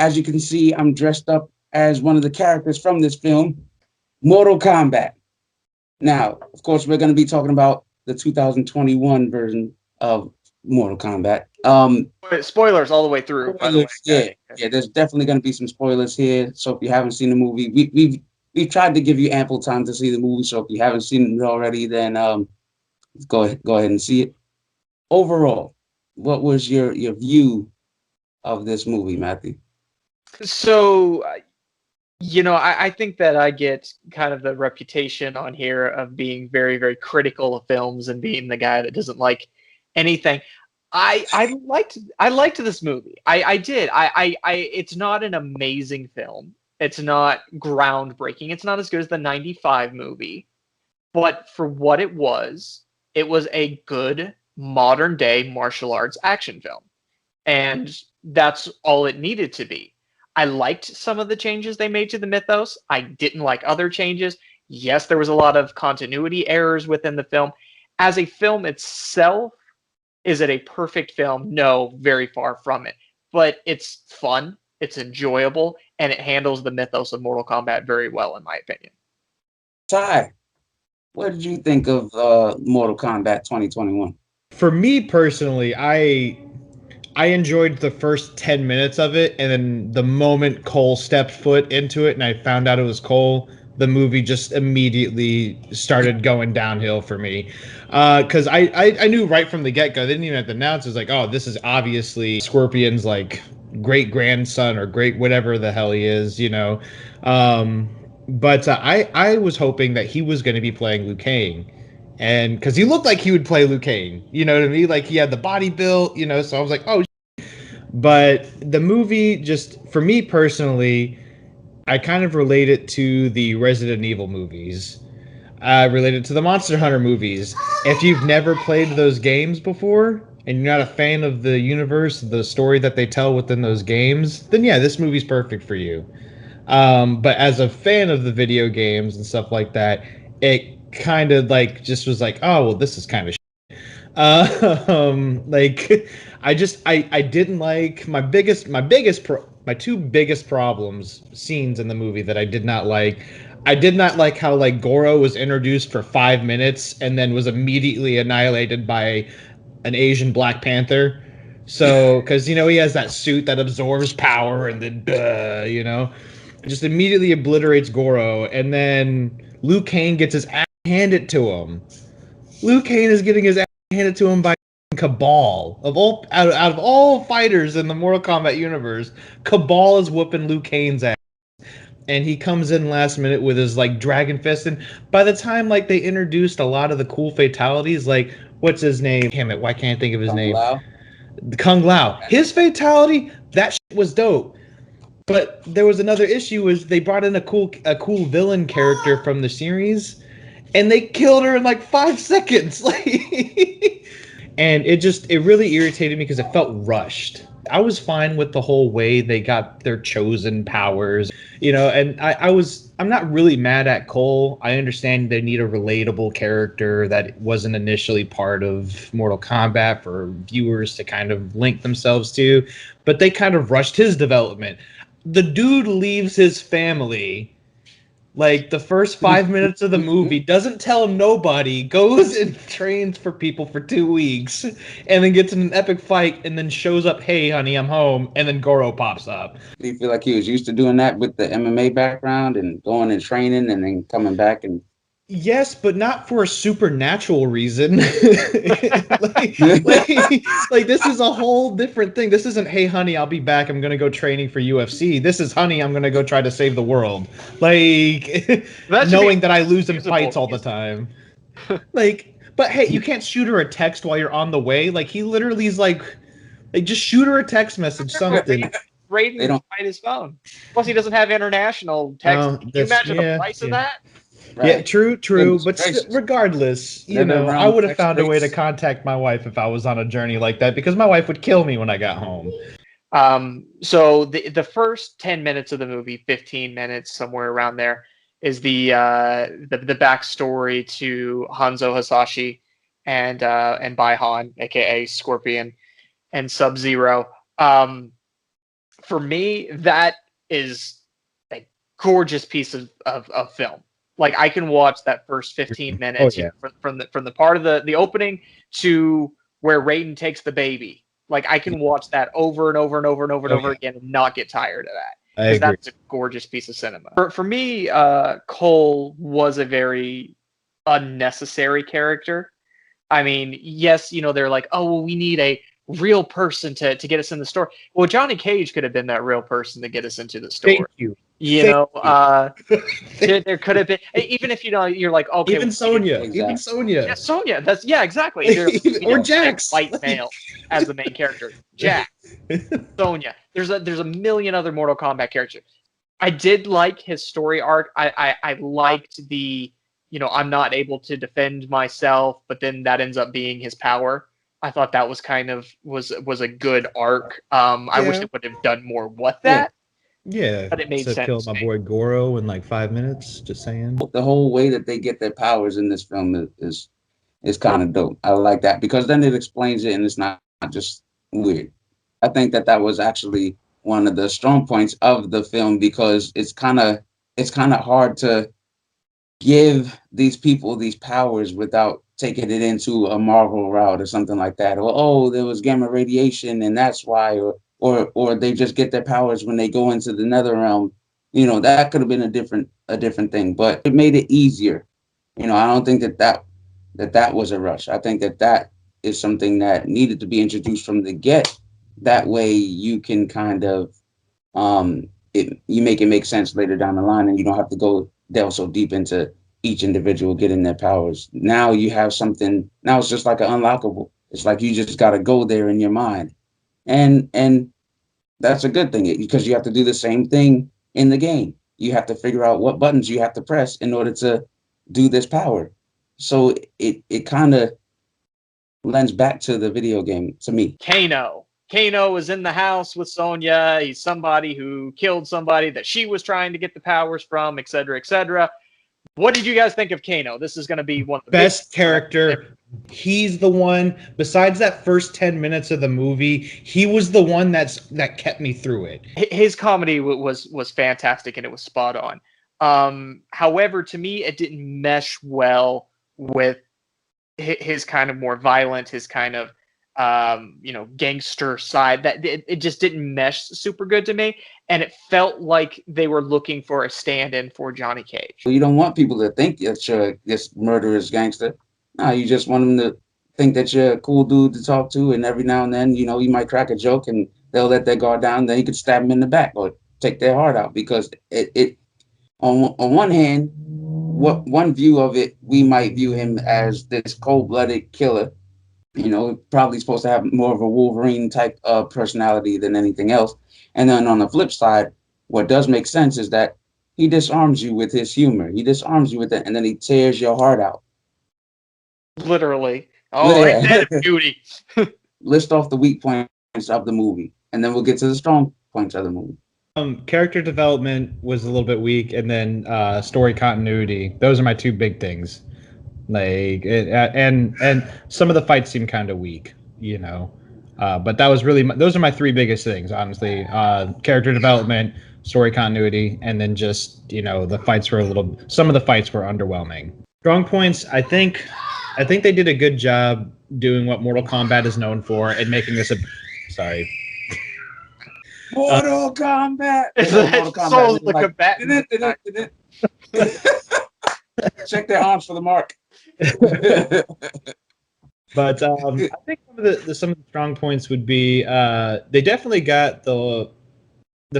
As you can see, I'm dressed up as one of the characters from this film, Mortal Kombat. Now, of course, we're going to be talking about the 2021 version of Mortal Kombat. Spoilers all the way through, by the way. Spoilers, yeah, yeah. There's definitely going to be some spoilers here. So if you haven't seen the movie, we've tried to give you ample time to see the movie. So if you haven't seen it already, then go ahead and see it. Overall, what was your view of this movie, Matthew? So, I think that I get kind of the reputation on here of being very, very critical of films and being the guy that doesn't like anything. I liked this movie. I did. It's not an amazing film. It's not groundbreaking. It's not as good as the 95 movie. But for what it was a good modern day martial arts action film. And that's all it needed to be. I liked some of the changes they made to the mythos. I didn't like other changes. Yes, there was a lot of continuity errors within the film. As a film itself, is it a perfect film? No, very far from it. But it's fun, it's enjoyable, and it handles the mythos of Mortal Kombat very well, in my opinion. Ty, what did you think of Mortal Kombat 2021? For me personally, I enjoyed the first 10 minutes of it, and then the moment Cole stepped foot into it and I found out it was Cole, the movie just immediately started going downhill for me. Because I knew right from the get-go, they didn't even have to announce, it was like, oh, this is obviously Scorpion's, like, great-grandson or great whatever the hell he is, you know. But I was hoping that he was going to be playing Liu Kang. And because he looked like he would play Liu Kang, you know what I mean? Like he had the body built, you know. So I was like, oh. But the movie, just for me personally, I kind of relate it to the Resident Evil movies. I relate it to the Monster Hunter movies. If you've never played those games before and you're not a fan of the universe, the story that they tell within those games, then yeah, this movie's perfect for you. But as a fan of the video games and stuff like that, it kind of like just was like, oh well, this is kind of like I didn't like my two biggest problems scenes in the movie that I did not like. I did not like how like Goro was introduced for 5 minutes and then was immediately annihilated by an Asian Black Panther. So, because you know he has that suit that absorbs power, and then you know, just immediately obliterates Goro, and then Liu Kang gets his ass handed to him. Liu Kang is getting his ass handed to him by Cabal. Out of all fighters in the Mortal Kombat universe, Cabal is whooping Liu Kang's ass. And he comes in last minute with his like dragon fist, and by the time like they introduced a lot of the cool fatalities, like what's his name? Damn it, why can't I think of his name? Lao? Kung Lao. His fatality, that shit was dope. But there was another issue was they brought in a cool villain character from the series, and they killed her in like 5 seconds. Like, and it really irritated me because it felt rushed. I was fine with the whole way they got their chosen powers, you know, and I'm not really mad at Cole. I understand they need a relatable character that wasn't initially part of Mortal Kombat for viewers to kind of link themselves to, but they kind of rushed his development. The dude leaves his family like the first 5 minutes of the movie, doesn't tell nobody, goes and trains for people for 2 weeks, and then gets in an epic fight, and then shows up, hey, honey, I'm home, and then Goro pops up. Do you feel like he was used to doing that with the MMA background and going and training and then coming back and Yes, but not for a supernatural reason. like this is a whole different thing. This isn't, hey, honey, I'll be back. I'm going to go training for UFC. This is, honey, I'm going to go try to save the world. Like, knowing that I lose in fights all the time. Like, but hey, you can't shoot her a text while you're on the way. Like, he literally is like just shoot her a text message, something. Raiden don't find his phone. Plus, he doesn't have international text. Can you imagine the price of that? Right. Yeah, true. But regardless, you know, I would have found a way to contact my wife if I was on a journey like that, because my wife would kill me when I got home. So the first 10 minutes of the movie, 15 minutes, somewhere around there, is the backstory to Hanzo Hasashi and Bai Han, aka Scorpion, and Sub-Zero. For me, that is a gorgeous piece of film. Like I can watch that first 15 minutes from the part of the opening to where Raiden takes the baby. Like I can watch that over and over and over and over and over again and not get tired of that. Because that's a gorgeous piece of cinema. For me, Cole was a very unnecessary character. I mean, yes, they're like, oh, well, we need a real person to get us in the story. Well, Johnny Cage could have been that real person to get us into the story. Thank you. There could have been, even if you're like, okay, even Sonya, yeah, Sonya, exactly. Or Jax, white male as the main character, Jax, Sonya. There's a million other Mortal Kombat characters. I did like his story arc. I liked the, I'm not able to defend myself, but then that ends up being his power. I thought that was kind of was a good arc. I wish they would have done more with that. Yeah, but it made sense. Kill my boy Goro in like 5 minutes. Just saying. The whole way that they get their powers in this film is kind of dope. I like that because then it explains it and it's not just weird. I think that was actually one of the strong points of the film because it's kind of hard to give these people these powers without taking it into a Marvel route or something like that. Or, oh, there was gamma radiation and that's why, or they just get their powers when they go into the nether realm. That could have been a different thing, but it made it easier. I don't think that was a rush. I think that is something that needed to be introduced from the get. That way you can kind of, you make it make sense later down the line and you don't have to delve so deep into each individual getting their powers. Now you have something, now it's just like an unlockable. It's like you just got to go there in your mind. And that's a good thing because you have to do the same thing in the game. You have to figure out what buttons you have to press in order to do this power. So it kind of lends back to the video game to me. Kano is in the house with Sonya. He's somebody who killed somebody that she was trying to get the powers from, etc., etc. What did you guys think of Kano? This is going to be one of the best character. He's the one, besides that first 10 minutes of the movie, he was the one that kept me through it. His comedy was fantastic and it was spot on. However, to me, it didn't mesh well with his kind of more violent, his kind of gangster side. That it just didn't mesh super good to me, and it felt like they were looking for a stand-in for Johnny Cage. You don't want people to think that you're this murderous gangster. No, you just want them to think that you're a cool dude to talk to, and every now and then, you might crack a joke and they'll let their guard down. Then you could stab them in the back or take their heart out because it on one hand, one view of it, we might view him as this cold-blooded killer. Probably supposed to have more of a Wolverine type of personality than anything else. And then on the flip side, what does make sense is that he disarms you with his humor. He disarms you with it, and then he tears your heart out. Literally. Oh, yeah. Ain't that a beauty? List off the weak points of the movie, and then we'll get to the strong points of the movie. Character development was a little bit weak, and then story continuity. Those are my two big things. And some of the fights seem kind of weak, but that was really those are my three biggest things, honestly. Character development, story continuity, and then just the fights were some of the fights were underwhelming. Strong points, I think they did a good job doing what Mortal Kombat is known for and making this Mortal Kombat. Mortal Kombat. Check their arms for the mark. But I think some of the strong points would be they definitely got the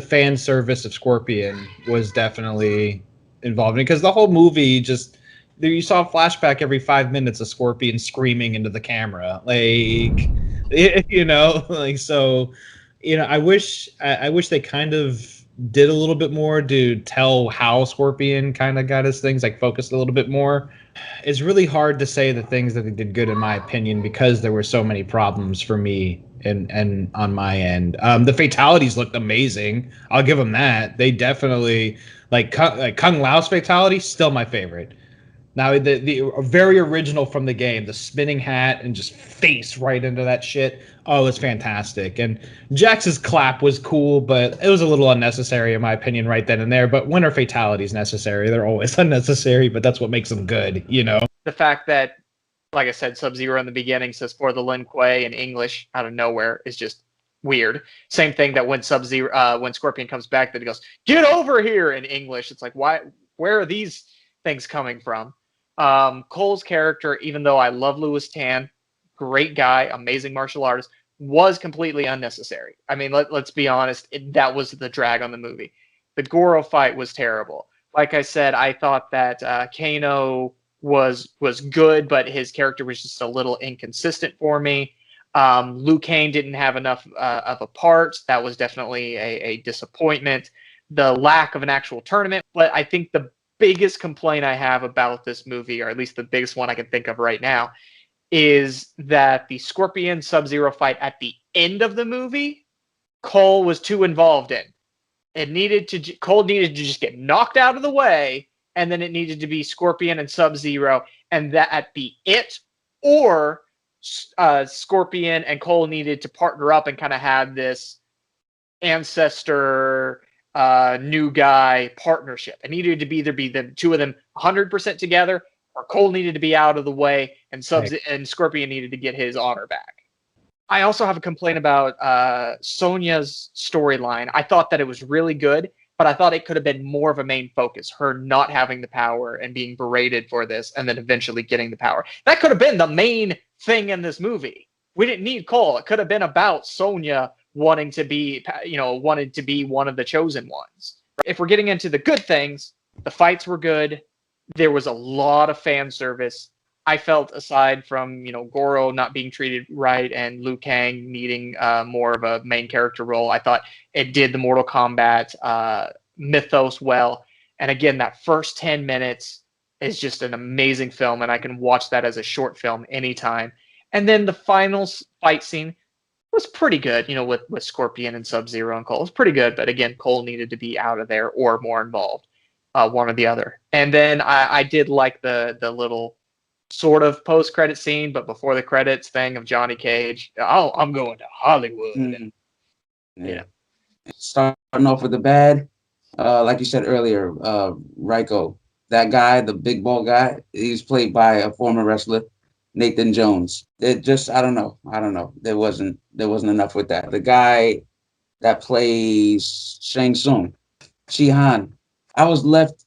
fan service of Scorpion was definitely involved in it, because the whole movie just you saw a flashback every 5 minutes of Scorpion screaming into the camera, I wish they kind of did a little bit more to tell how Scorpion kind of got his things, focused a little bit more. It's really hard to say the things that they did good, in my opinion, because there were so many problems for me and on my end. The fatalities looked amazing. I'll give them that. They definitely, Kung Lao's fatality, still my favorite. Now the very original from the game, the spinning hat and just face right into that shit. Oh, it's fantastic. And Jax's clap was cool, but it was a little unnecessary in my opinion right then and there. But when are fatalities necessary? They're always unnecessary, but that's what makes them good, you know. The fact that, like I said, Sub-Zero in the beginning says for the Lin Kuei in English out of nowhere is just weird. Same thing that when Sub-Zero, when Scorpion comes back, that he goes, "Get over here" in English. It's like, why? Where are these things coming from? Cole's character, even though I love Louis Tan, great guy, amazing martial artist, was completely unnecessary. I mean, let's be honest, that was the drag on the movie. The Goro fight was terrible. Like I said, I thought that Kano was good, but his character was just a little inconsistent for me. Liu Kang didn't have enough of a part. That was definitely a disappointment. The lack of an actual tournament, but I think the biggest complaint I have about this movie, or at least the biggest one I can think of right now, is that the Scorpion Sub-Zero fight at the end of the movie, Cole was too involved in. Cole needed to just get knocked out of the way, and then it needed to be Scorpion and Sub-Zero, and that be it. Or Scorpion and Cole needed to partner up and kind of have this ancestor new guy partnership. It needed to be either be the two of them 100% together, or Cole needed to be out of the way, and and Scorpion needed to get his honor back. I also have a complaint about Sonya's storyline. I thought that it was really good, but I thought it could have been more of a main focus, her not having the power and being berated for this, and then eventually getting the power. That could have been the main thing in this movie. We didn't need Cole. It could have been about Sonya wanting to be, wanted to be one of the chosen ones. If we're getting into the good things, the fights were good. There was a lot of fan service. I felt, aside from Goro not being treated right and Liu Kang needing more of a main character role, I thought it did the Mortal Kombat mythos well. And again, that first 10 minutes is just an amazing film, and I can watch that as a short film anytime. And then the final fight scene was pretty good, with Scorpion and Sub-Zero and Cole. It was pretty good, but again, Cole needed to be out of there or more involved, one or the other. And then I did like the little sort of post-credit scene, but before the credits thing of Johnny Cage. Oh, I'm going to Hollywood. Mm. Yeah. Starting off with the bad, like you said earlier, Ryko, that guy, the big ball guy, he's played by a former wrestler, Nathan Jones. It just, I don't know. There wasn't enough with that. The guy that plays Shang Tsung, Chi Han, I was left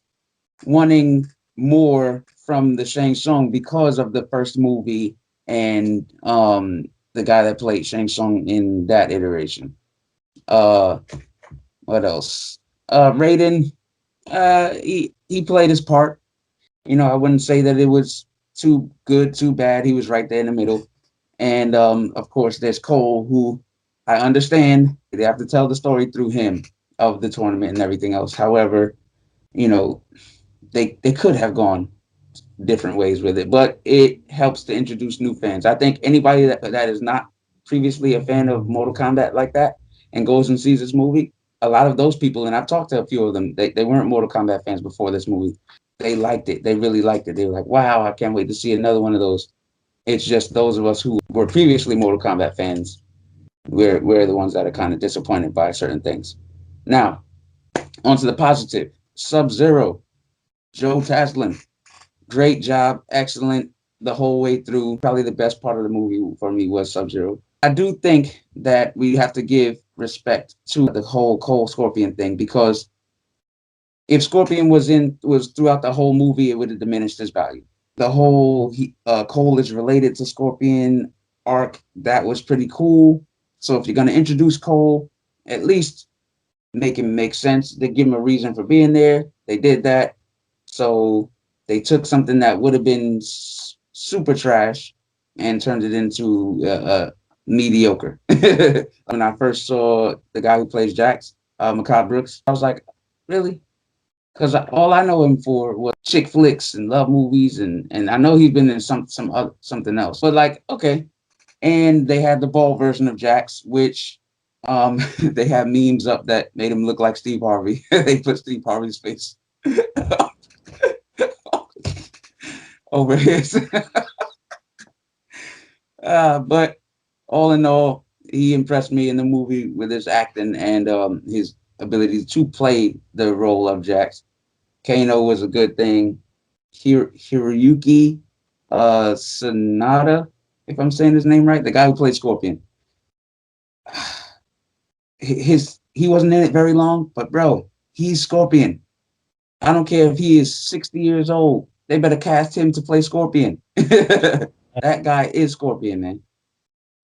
wanting more from the Shang Tsung because of the first movie and the guy that played Shang Tsung in that iteration. What else? Raiden, he played his part. I wouldn't say that it was too good, too bad. He was right there in the middle. And of course, there's Cole, who I understand they have to tell the story through him of the tournament and everything else. However, they could have gone different ways with it, but it helps to introduce new fans. I think anybody that is not previously a fan of Mortal Kombat like that and goes and sees this movie, a lot of those people, and I've talked to a few of them, they weren't Mortal Kombat fans before this movie. They liked it. They really liked it. They were like, wow, I can't wait to see another one of those. It's just those of us who were previously Mortal Kombat fans, we're the ones that are kind of disappointed by certain things. Now, onto the positive. Sub-Zero, Joe Taslim, great job, excellent the whole way through. Probably the best part of the movie for me was Sub-Zero. I do think that we have to give respect to the whole Cole Scorpion thing, because if Scorpion was throughout the whole movie, it would have diminished his value. The whole Cole is related to Scorpion arc, that was pretty cool. So if you're going to introduce Cole, at least make him make sense. They give him a reason for being there. They did that. So they took something that would have been super trash and turned it into mediocre. When I first saw the guy who plays Jax, Macabre Brooks, I was like, really? Because all I know him for was chick flicks and love movies, and I know he's been in something else. But like, okay. And they had the bald version of Jax, which they had memes up that made him look like Steve Harvey. They put Steve Harvey's face. over his. But all in all, he impressed me in the movie with his acting and his ability to play the role of Jax. Kano was a good thing. Hiroyuki Sanada, if I'm saying his name right, the guy who played Scorpion. He wasn't in it very long, but bro, he's Scorpion. I don't care if he is 60 years old. They better cast him to play Scorpion. That guy is Scorpion, man.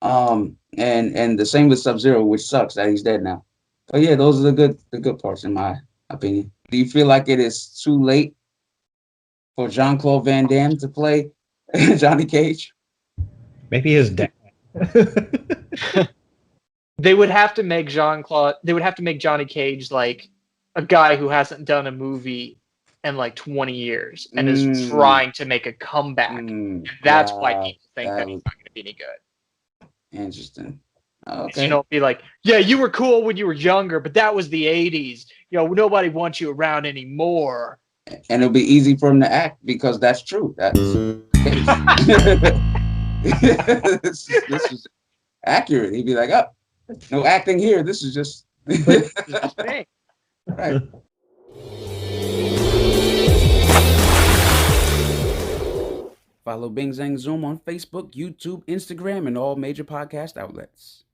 And the same with Sub-Zero, which sucks that he's dead now. But yeah, those are the good parts in my opinion. Do you feel like it is too late for Jean-Claude Van Damme to play Johnny Cage? Maybe his dad. They would have to make Jean-Claude. They would have to make Johnny Cage like a guy who hasn't done a movie in like 20 years and is trying to make a comeback. And that's why people think that he's not going to be any good. Interesting. Okay. You know, be like, yeah, you were cool when you were younger, but that was the 80s. You know, nobody wants you around anymore. And it'll be easy for him to act because that's true. That's this is accurate. He'd be like, oh, no acting here. This is just right. Follow Bing Zang Zoom on Facebook, YouTube, Instagram, and all major podcast outlets.